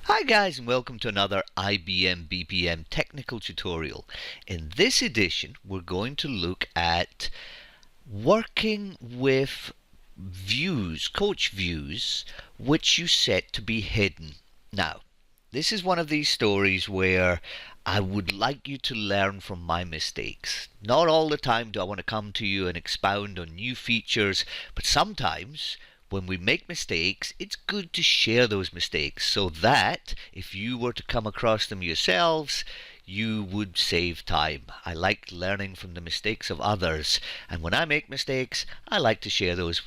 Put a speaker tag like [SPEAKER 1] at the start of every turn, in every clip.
[SPEAKER 1] Hi guys, and welcome to another IBM BPM technical tutorial. In this edition we're going to look at working with views, coach views, which you set to be hidden. Now, this is one of these stories where I would like you to learn from my mistakes. Not all the time do I want to come to you and expound on new features, but sometimes when we make mistakes, it's good to share those mistakes so that if you were to come across them yourselves, you would save time. I like learning from the mistakes of others, and when I make mistakes, I like to share those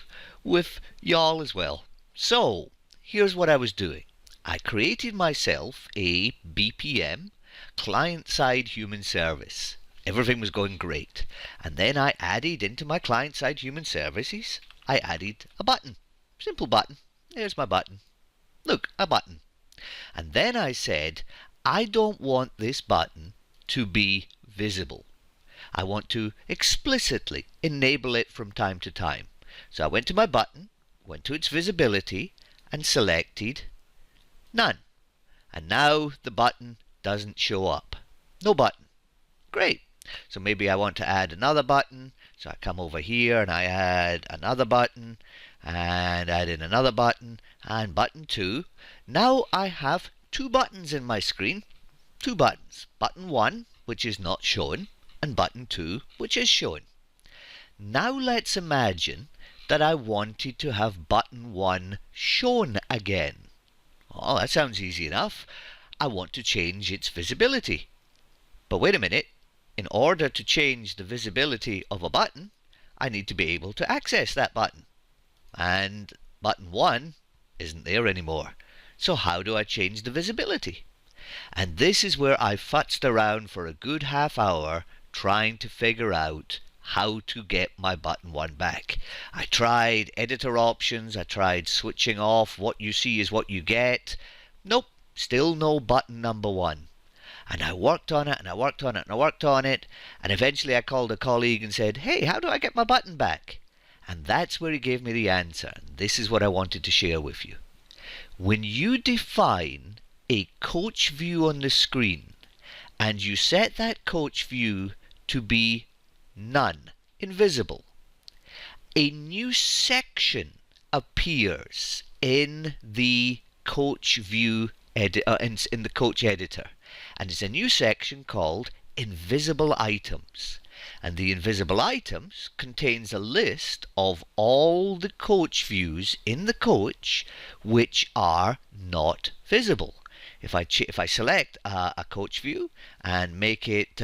[SPEAKER 1] with y'all as well. So, here's what I was doing. I created myself a BPM, client-side human service. Everything was going great. And then I added into my client-side human services, I added a button. Simple button. There's my button. Look, a button. And then I said, I don't want this button to be visible. I want to explicitly enable it from time to time. So I went to my button, went to its visibility, and selected none. And now the button doesn't show up. No button. Great. So maybe I want to add another button. So I come over here and I add another button and add in another button and button 2. Now I have two buttons in my screen. Two buttons. Button 1, which is not shown, and button 2, which is shown. Now let's imagine that I wanted to have button 1 shown again. Oh, that sounds easy enough. I want to change its visibility. But wait a minute. In order to change the visibility of a button, I need to be able to access that button. And button 1 isn't there anymore. So how do I change the visibility? And this is where I futzed around for a good half hour trying to figure out how to get my button 1 back. I tried editor options, I tried switching off what you see is what you get. Nope, still no button number 1. And I worked on it, and I worked on it, and I worked on it, and eventually I called a colleague and said, hey, how do I get my button back? And that's where he gave me the answer. And this is what I wanted to share with you. When you define a coach view on the screen, and you set that coach view to be none, invisible, a new section appears in the coach view in the coach editor. And it's a new section called Invisible Items. And the invisible items contains a list of all the coach views in the coach which are not visible. If I select a coach view and make it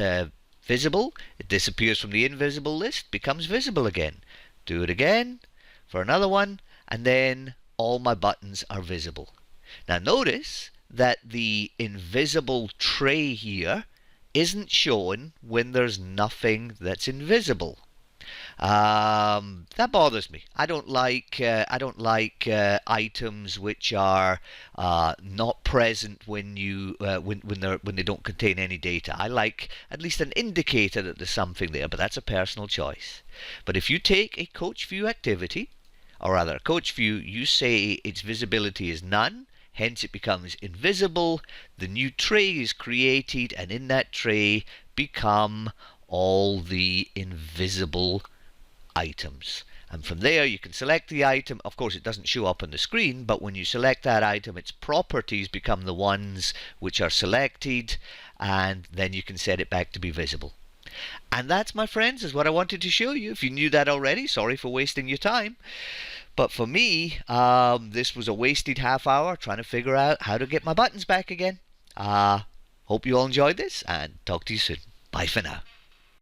[SPEAKER 1] visible, it disappears from the invisible list, becomes visible again. Do it again for another one, and then all my buttons are visible. Now notice that the invisible tray here isn't shown when there's nothing that's invisible. That bothers me. I don't like items which are not present when they don't contain any data. I like at least an indicator that there's something there, but that's a personal choice. But if you take a coach view activity, or rather a coach view, you say its visibility is none. Hence it becomes invisible, the new tray is created, and in that tray become all the invisible items. And from there you can select the item. Of course it doesn't show up on the screen, but when you select that item, its properties become the ones which are selected, and then you can set it back to be visible. And that's, my friends, is what I wanted to show you. If you knew that already, sorry for wasting your time. But for me, this was a wasted half hour trying to figure out how to get my buttons back again. Hope you all enjoyed this, and talk to you soon. Bye for now.